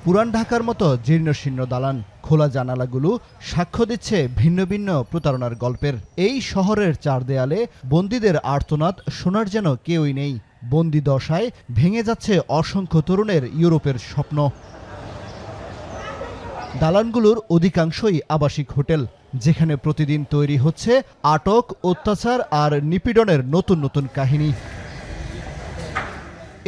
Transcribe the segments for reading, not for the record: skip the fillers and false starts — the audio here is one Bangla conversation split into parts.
পুরান ঢাকার মতো জীর্ণশীর্ণ দালান, খোলা জানালাগুলো সাক্ষ্য দিচ্ছে ভিন্ন ভিন্ন প্রতারণার গল্পের। এই শহরের চার দেয়ালে বন্দীদের আর্তনাদ শোনার যেন কেউই নেই। বন্দি দশায় ভেঙে যাচ্ছে অসংখ্য তরুণের ইউরোপের স্বপ্ন। দালানগুলোর অধিকাংশই আবাসিক হোটেল, যেখানে প্রতিদিন তৈরি হচ্ছে আটক, অত্যাচার আর নিপীড়নের নতুন নতুন কাহিনী।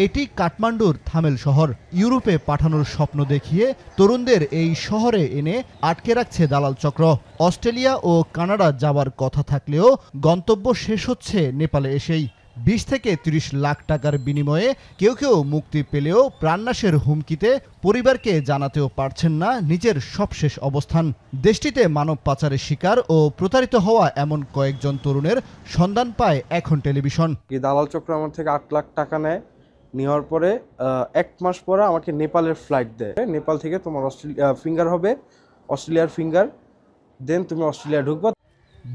এটি কাঠমান্ডুর থামেল শহর। ইউরোপে পাঠানোর স্বপ্ন দেখিয়ে তরুণদের এই শহরে এনে আটকে রাখছে দালাল চক্র। অস্ট্রেলিয়া ও কানাডা যাবার কথা থাকলেও গন্তব্য শেষ হচ্ছে নেপালে এসেই। 20 থেকে 30 লাখ টাকার বিনিময়ে কেউ কেউ মুক্তি পেলেও প্রাণনাশের হুমকিতে পরিবারকে জানাতেও পারছেন না নিজের সবশেষ অবস্থান। দেশটিতে মানব পাচারের শিকার ও প্রতারিত হওয়া এমন কয়েকজন তরুণের সন্ধান পায় এখন টেলিভিশন। দালাল চক্র আমার থেকে 8 লাখ টাকা নেয়। নেওয়ার পরে 1 মাস পরে আমাকে নেপালের ফ্লাইট দেয়। নেপাল থেকে তোমার ফিঙ্গার হবে, অস্ট্রেলিয়ার ফিঙ্গার, দেন তুমি অস্ট্রেলিয়া ঢুকবা।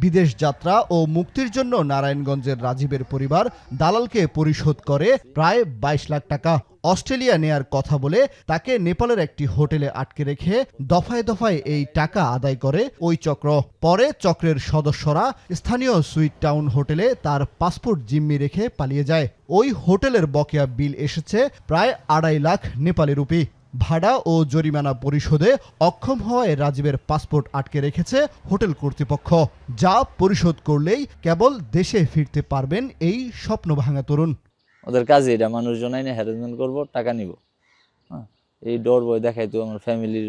বিদেশ যাত্রা ও মুক্তির জন্য নারায়ণগঞ্জের রাজীবের পরিবার দালালকে পরিশোধ করে প্রায় 22 লাখ টাকা। অস্ট্রেলিয়া নেয়ার কথা বলে তাকে নেপালের একটি হোটেলে আটকে রেখে দফায় দফায় এই টাকা আদায় করে ওই চক্র। পরে চক্রের সদস্যরা স্থানীয় সুইট টাউন হোটেলে তার পাসপোর্ট জিম্মি রেখে পালিয়ে যায়। ওই হোটেলের বকেয়া বিল এসেছে প্রায় 2.5 লাখ নেপালি রুপি। ভাড়া ও জরিমানা পরিশোধে অক্ষম হওয়ায় রাজীবের পাসপোর্ট আটকে রেখেছে হোটেল কর্তৃপক্ষ। যা পরিশোধ করলেই কেবল দেশে ফিরতে পারবেন এই স্বপ্নভাঙা তরুণ। ওদের কাজে এটা মানুষজন আইনে হ্যারাসমেন্ট করবো, টাকা নিব। হ্যাঁ, এই ডর বয় দেখাইতো, আমার ফ্যামিলির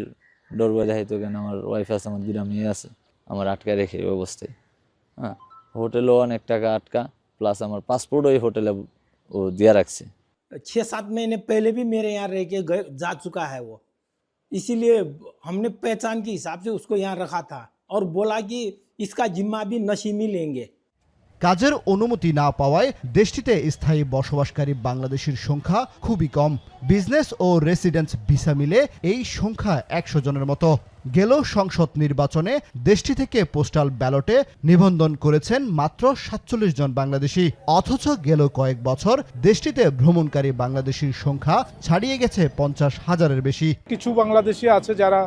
ডর বয় দেখাইতো। কেন আমার ওয়াইফ আছে, আমার 2টা মেয়ে আছে, আমার আটকায় রেখে এই অবস্থায়। হ্যাঁ, হোটেলও অনেক টাকা আটকা, প্লাস আমার পাসপোর্ট ওই হোটেলে ও দিয়ে রাখছে। 6-7 महीने पहले भी मेरे यहाँ रह के जा चुका है वो, इसीलिए हमने पहचान के हिसाब से उसको यहाँ रखा था और बोला कि इसका जिम्मा भी नशीमी लेंगे। কাজের অনুমতি না পাওয়ায় দেশটিতে স্থায়ী বসবাসকারী বাংলাদেশির সংখ্যা খুবই কম। বিজনেস ও রেসিডেন্স ভিসা মিলে এই সংখ্যা 100 জনের মতো। গেল সংসদ নির্বাচনে দেশটি থেকে পোস্টাল ব্যালটে নিবন্ধন করেছেন মাত্র 47 জন বাংলাদেশি। অথচ গেল কয়েক বছর দেশটিতে ভ্রমণকারী বাংলাদেশির সংখ্যা ছাড়িয়ে গেছে 50,000-এর বেশি। কিছু বাংলাদেশি আছে যারা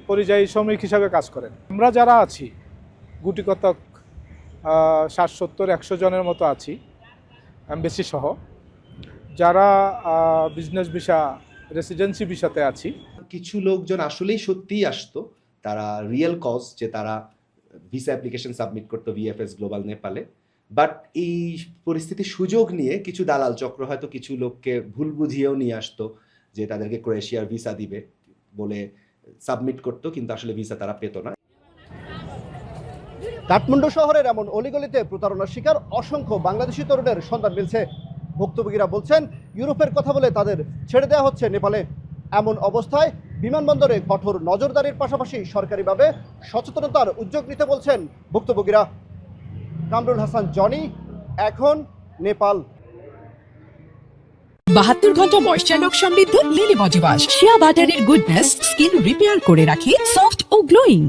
পরিযায়ী শ্রমিক হিসাবে কাজ করেন। আমরা যারা আছি গুটি কতক 60-70-100 জনের মতো আছি, এমবেসি সহ, যারা বিজনেস ভিসা, রেসিডেন্সি ভিসাতে আছি। কিছু লোকজন আসলেই সত্যিই আসতো, তারা রিয়েল কজ যে তারা ভিসা অ্যাপ্লিকেশন সাবমিট করতো ভিএফএস গ্লোবাল নেপালে। বাট এই পরিস্থিতির সুযোগ নিয়ে কিছু দালাল চক্র হয়তো কিছু লোককে ভুল বুঝিয়েও নিয়ে আসতো যে তাদেরকে ক্রোয়েশিয়ার ভিসা দিবে বলে সাবমিট করতো, কিন্তু আসলে ভিসা তারা পেত না। কাঠমান্ডু শহরের এমন অলিগলিতে প্রতারণার শিকার অসংখ্য বাংলাদেশি তরুণের সন্ধান মিলছে। ভুক্তভোগীরা বলছেন ইউরোপের কথা বলে তাদের ছেড়ে দেওয়া হচ্ছে নেপালে। এমন অবস্থায় বিমানবন্দরে কঠোর নজরদারির পাশাপাশি সরকারিভাবে সচেতনতার উদ্যোগ নিতে বলছেন ভুক্তভোগীরা। কামরুল হাসান জনি, এখন, নেপাল। 72 ঘন্টা ময়েশ্চার লক সমৃদ্ধ লিলি বডি ওয়াশ, শিয়া বাটারের গুডনেস স্কিন রিপেয়ার করে রাখে সফট ও গ্লোয়িং।